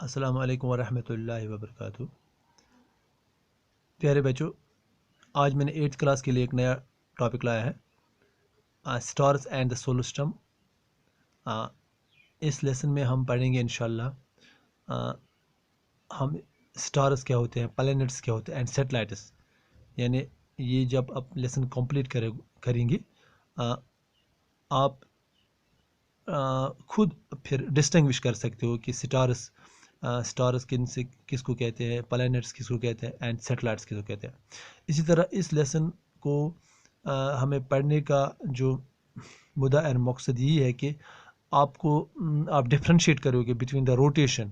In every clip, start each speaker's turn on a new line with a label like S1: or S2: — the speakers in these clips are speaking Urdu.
S1: السلام علیکم ورحمۃ اللہ وبرکاتہ۔ پیارے بچوں، آج میں نے 8th کلاس کے لیے ایک نیا ٹاپک لایا ہے، stars and the solar system. اس لیسن میں ہم پڑھیں گے انشاءاللہ ہم سٹارز کیا ہوتے ہیں، پلینٹس کیا ہوتے ہیں، اینڈ سیٹلائٹس۔ یعنی یہ جب آپ لیسن کمپلیٹ کریں گے آپ خود پھر ڈسٹنگوش کر سکتے ہو کہ سٹارز کس کو کہتے ہیں، پلینٹس کس کو کہتے ہیں، اینڈ سیٹلائٹس کس کو کہتے ہیں۔ اسی طرح اس لیسن کو ہمیں پڑھنے کا جو مدعا اور مقصد یہ ہے کہ آپ ڈفرینشیٹ کرو گے بٹوین دا روٹیشن،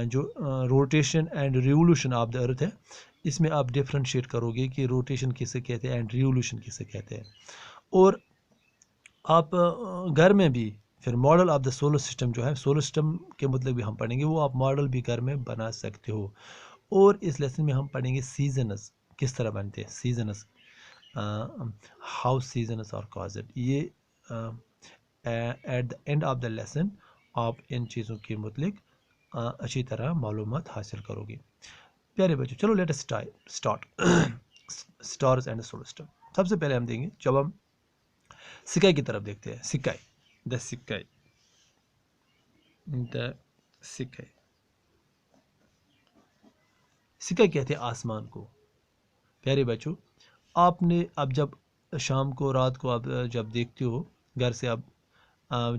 S1: جو rotation and revolution of the earth ہے، اس میں آپ ڈفرینشیٹ کرو گے کہ روٹیشن کسے کہتے ہیں اینڈ ریولوشن کسے کہتے ہیں۔ اور آپ گھر میں بھی پھر model of the solar system جو ہے، سولر سسٹم کے مطلب بھی ہم پڑھیں گے، وہ آپ ماڈل بھی گھر میں بنا سکتے ہو۔ اور اس لیسن میں ہم پڑھیں گے سیزنز کس طرح بنتے ہیں، seasons, how seasons are caused. یہ at the end of the lesson آپ ان چیزوں کے متعلق اچھی طرح معلومات حاصل کرو گے۔ پیارے بچوں، چلو let us start stars and solar system. سب سے پہلے ہم دیں گے، جب ہم سکائی کی طرف دیکھتے ہیں، سکائی، دا سکائی، دا سکائی، سکائی کہتے ہیں آسمان کو۔ پیارے بچوں، آپ نے اب جب شام کو، رات کو آپ جب دیکھتے ہو گھر سے، آپ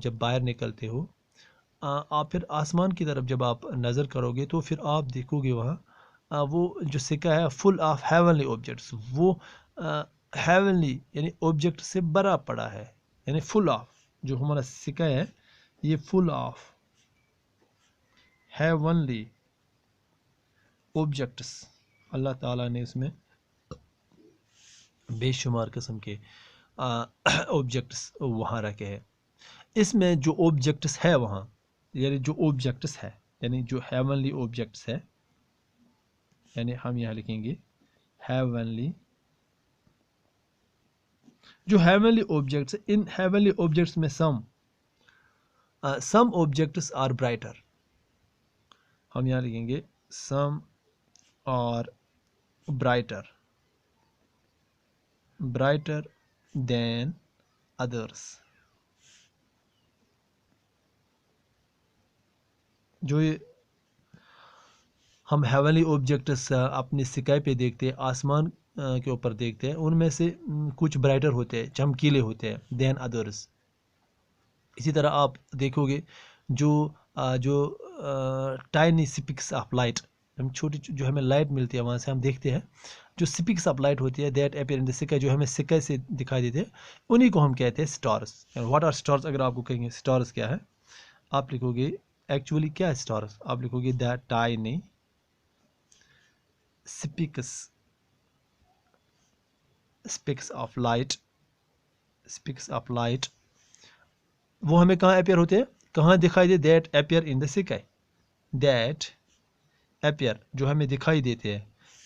S1: جب باہر نکلتے ہو، آپ پھر آسمان کی طرف جب آپ نظر کرو گے تو پھر آپ دیکھو گے وہاں وہ جو سکا ہے فل آف ہیونلی آبجیکٹس، وہ ہیونلی یعنی آبجیکٹ سے بھرا پڑا ہے، یعنی فل آف، جو ہمارا سکا ہے یہ فل آف ہیونلی آبجیکٹس۔ اللہ تعالیٰ نے اس میں بے شمار قسم کے آبجیکٹس وہاں رکھے ہیں۔ اس میں جو آبجیکٹس ہے وہاں، یعنی جو آبجیکٹس ہے، یعنی جو ہیونلی آبجیکٹس ہے، یعنی ہم یہاں لکھیں گے ہیونلی، جو ہیونلی آبجیکٹس، ان ہیونلی آبجیکٹس میں سم آبجیکٹس آر برائٹر، ہم یہاں لکھیں گے سم آر برائٹر دین ادرس۔ جو یہ ہم ہیونلی آبجیکٹس اپنی سکائی پہ دیکھتے ہیں، آسمان کے اوپر دیکھتے ہیں، ان میں سے کچھ برائٹر ہوتے ہیں، چمکیلے ہوتے ہیں دین ادرس۔ اسی طرح آپ دیکھو گے جو ٹائنی سپکس آف لائٹ، ہم چھوٹی جو ہمیں لائٹ ملتی ہے وہاں سے ہم دیکھتے ہیں، جو سپکس آف لائٹ ہوتی ہے that appear in the sky, جو ہمیں اسکائی سے دکھائی دیتے ہیں، انہی کو ہم کہتے ہیں سٹارز۔ What are stars? اگر آپ کو کہیں گے سٹارز کیا ہے، آپ لکھو گے ایکچولی کیا ہے سٹارز، آپ لکھو گے that tiny specks of light, وہ ہمیں کہاں اپیئر ہوتے ہیں، کہاں دکھائی دے، that appear in the sky, that appear جو ہمیں دکھائی دیتے ہیں،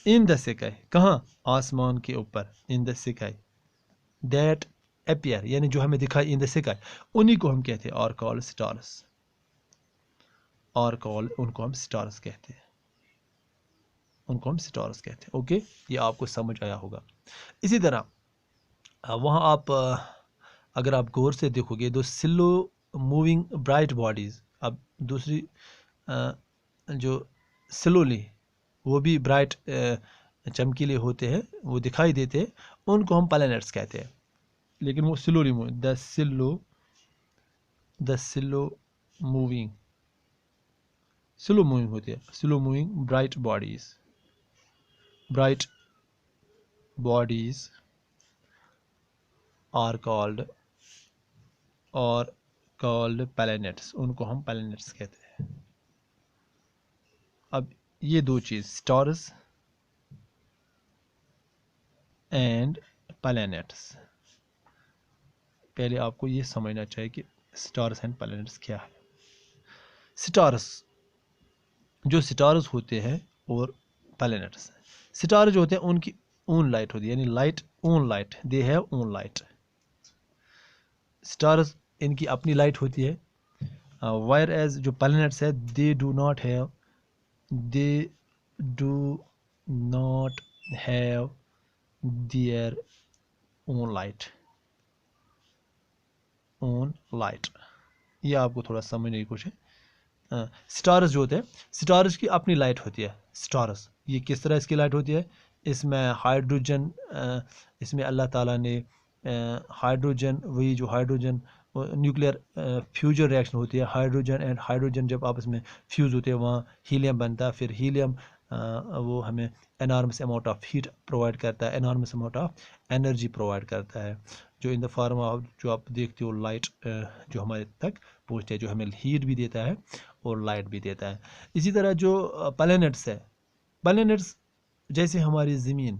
S1: ان دا اسکائی کہاں، آسمان کے اوپر، ان دا اسکائی، دیٹ اپیئر یعنی جو ہمیں دکھائی ان دا اسکائی، انہی کو ہم کہتے ہیں اور کال سٹارز، اور کال ان کو ہم سٹارز کہتے ہیں، ان کو ہم سٹارز کہتے ہیں۔ اوکے، یہ آپ کو سمجھ آیا ہوگا۔ اسی طرح وہاں آپ اگر آپ غور سے دیکھو گے، دو سلو موونگ برائٹ باڈیز، اب دوسری جو سلولی وہ بھی برائٹ چمکیلے ہوتے ہیں، وہ دکھائی دیتے ہیں، ان کو ہم پلینٹس کہتے ہیں، لیکن وہ سلولی موونگ، سلو موونگ ہوتے ہیں، slow moving bright bodies are called planets, ان کو ہم پلینٹس کہتے ہیں۔ اب یہ دو چیز سٹارز اینڈ پلینٹس، پہلے آپ کو یہ سمجھنا چاہیے کہ سٹارز اینڈ پلینٹس کیا ہے۔ سٹارز ہوتے ہیں اور پلینٹس، سٹارز ہوتے ہیں ان کی اون لائٹ ہوتی ہے، یعنی they have own light. Stars ان کی اپنی لائٹ ہوتی ہے، وائر ایز جو پلینٹس ہے they do not have their own light. یہ آپ کو تھوڑا سمجھنے کی کوشش ہے. سٹارز جو ہوتے ہیں سٹارز کی اپنی لائٹ ہوتی ہے. سٹارز یہ کس طرح اس کی لائٹ ہوتی ہے؟ اس میں ہائیڈروجن اس میں اللہ تعالیٰ نے ہائیڈروجن وہی جو ہائیڈروجن نیوکلیئر فیوجن ریئیکشن ہوتی ہے. ہائیڈروجن اینڈ ہائیڈروجن جب آپس میں فیوز ہوتے ہیں وہاں ہیلیم بنتا ہے. پھر ہیلیم وہ ہمیں enormous amount of heat provide کرتا ہے, enormous amount of energy provide کرتا ہے, جو ان دا فارم آف جو آپ دیکھتے ہو لائٹ جو ہمارے تک پہنچتے ہیں, جو ہمیں ہیٹ بھی دیتا ہے اور لائٹ بھی دیتا ہے. اسی طرح جو پلینٹس ہے, پلینٹس جیسے ہماری زمین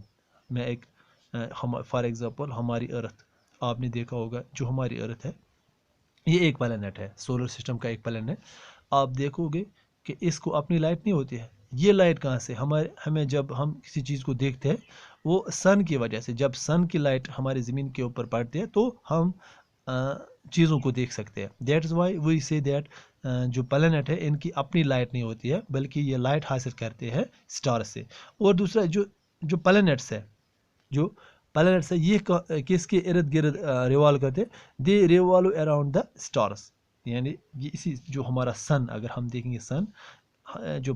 S1: میں ایک فار ایگزامپل ہماری ارتھ آپ نے دیکھا ہوگا, جو ہماری ارتھ ہے یہ ایک پلینٹ ہے, سولر سسٹم کا ایک پلینٹ ہے. آپ دیکھو گے کہ اس کو اپنی لائٹ نہیں ہوتی ہے. یہ لائٹ کہاں سے ہمیں جب ہم کسی چیز کو دیکھتے ہیں وہ سن کی وجہ سے, جب سن کی لائٹ ہماری زمین کے اوپر پڑتی ہے تو ہم چیزوں کو دیکھ سکتے ہیں. دیٹ از وائی وی سے دیٹ جو پلینٹ ہے ان کی اپنی لائٹ نہیں ہوتی ہے بلکہ یہ لائٹ حاصل کرتے ہیں سٹار سے. اور دوسرا جو پلینٹس ہے یہ کس کے ارد گرد ریوالو کرتے, دے ریوالو اراؤنڈ دا سٹارس. یعنی یہ اسی جو ہمارا سن, اگر ہم دیکھیں گے سن جو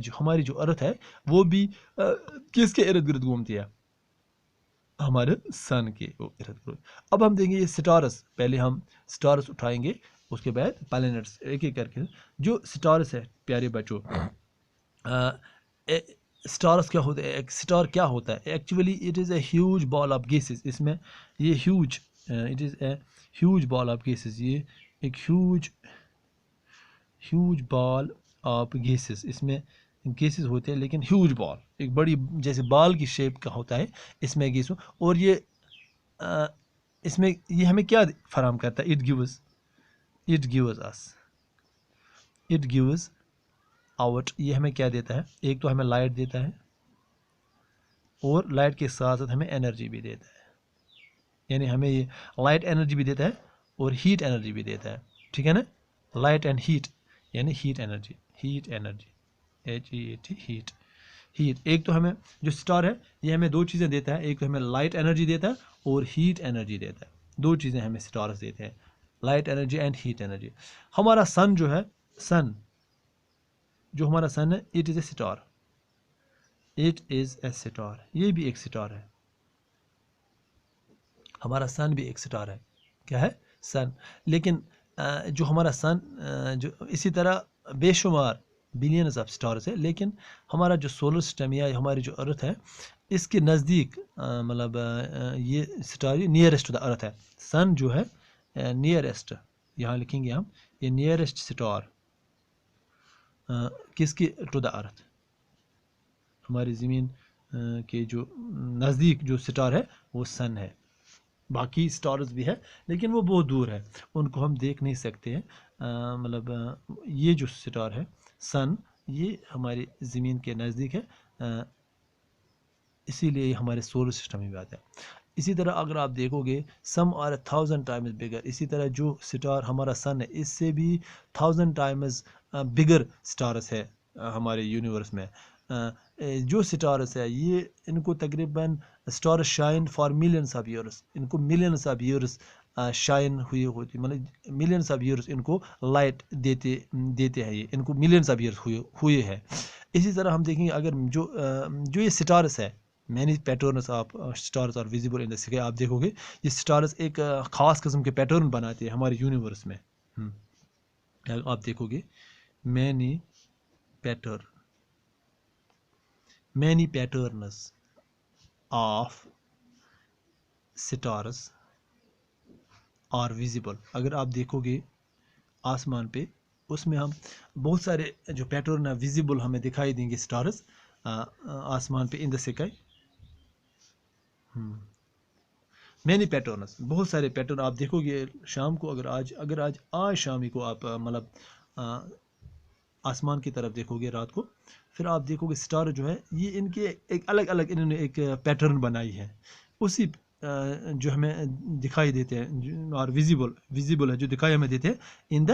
S1: ہماری جو ارتھ ہے وہ بھی کس کے ارد گرد گھومتی ہے, ہمارے سن کے ارد گرد. اب ہم دیکھیں گے یہ سٹارس, پہلے ہم سٹارس اٹھائیں گے اس کے بعد پلینٹس ایک ایک کر کے. جو سٹارس ہے پیارے بچوں, سٹارس کیا ہوتا ہے, ایک سٹار کیا ہوتا ہے actually? It is a huge ball of gases. اس میں یہ it is a huge ball of gases, یہ ایک ہیوج بال آف گیسز. اس میں گیسز ہوتے ہیں لیکن ہیوج بال, ایک بڑی جیسے بال کی شیپ کا ہوتا ہے اس میں گیسوں. اور یہ اس میں یہ ہمیں کیا فراہم کرتا ہے؟ It gives out. یہ ہمیں کیا دیتا ہے؟ ایک تو ہمیں لائٹ دیتا ہے اور لائٹ کے ساتھ ساتھ ہمیں انرجی بھی دیتا ہے. یعنی ہمیں یہ لائٹ انرجی بھی دیتا ہے اور ہیٹ انرجی بھی دیتا ہے. ٹھیک ہے نا, لائٹ اینڈ ہیٹ یعنی ہیٹ انرجی ہیٹ. ایک تو ہمیں جو سٹار ہے یہ ہمیں دو چیزیں دیتا ہے, ایک تو ہمیں لائٹ انرجی دیتا ہے اور ہیٹ انرجی دیتا ہے. دو چیزیں ہمیں سٹارز دیتے ہیں, light energy and heat energy. ہمارا سن جو ہے, جو ہمارا سن ہے, اٹ از اے سٹار. یہ بھی ایک سٹار ہے, ہمارا سن بھی ایک سٹار ہے. کیا ہے؟ سن. لیکن جو ہمارا سن جو اسی طرح بے شمار بلینز آف سٹارز ہے, لیکن ہمارا جو سولر سسٹم یا ہماری جو ارتھ ہے اس کے نزدیک مطلب یہ star nearest to the earth ہے. سن جو ہے نیئرسٹ, یہاں لکھیں گے ہم, یہ نیئرسٹ سٹار کس کی ٹو دا ارتھ, ہماری زمین کے جو نزدیک جو سٹار ہے وہ سن ہے. باقی سٹارز بھی ہے لیکن وہ بہت دور ہے, ان کو ہم دیکھ نہیں سکتے ہیں. مطلب یہ جو سٹار ہے سن, یہ ہماری زمین کے نزدیک ہے, اسی لیے یہ ہمارے سولر سسٹم میں بھی آتا ہے. اسی طرح اگر آپ دیکھو گے سم آر 1000 ٹائمز بگر. اسی طرح جو سٹار ہمارا سن ہے اس سے بھی 1000 ٹائمز بگر سٹارز ہے ہمارے یونیورس میں. جو سٹارز ہے یہ ان کو تقریباً stars shine for millions of years, ان کو ملینس آف ایئرس شائن ہوئی ہوتی, مطلب ملینس آف ایئرس ان کو لائٹ دیتے ہیں, یہ ان کو ملینس آف ایئرس ہوئے ہے. اسی طرح ہم دیکھیں گے اگر جو یہ سٹارز ہے, many patterns of stars are visible in the sky. آپ دیکھو گے یہ سٹارز ایک خاص قسم کے پیٹرن بناتے ہیں ہمارے یونیورس میں. آپ دیکھو گے many patterns of stars are visible. اگر آپ دیکھو گے آسمان پہ, اس میں ہم بہت سارے جو پیٹرن ویزیبل ہمیں دکھائی دیں گے سٹارز آسمان پہ ان دا اسکائی. مینی پیٹرنز, بہت سارے پیٹرن آپ دیکھو گے شام کو. اگر آج شام کو آپ مطلب آسمان کی طرف دیکھو گے رات کو, پھر آپ دیکھو گے سٹار جو ہے یہ ان کے ایک الگ انہوں نے ایک پیٹرن بنائی ہے, اسی جو ہمیں دکھائی دیتے ہیں اور ویزیبل ہے جو دکھائی ہمیں دیتے ہیں ان دا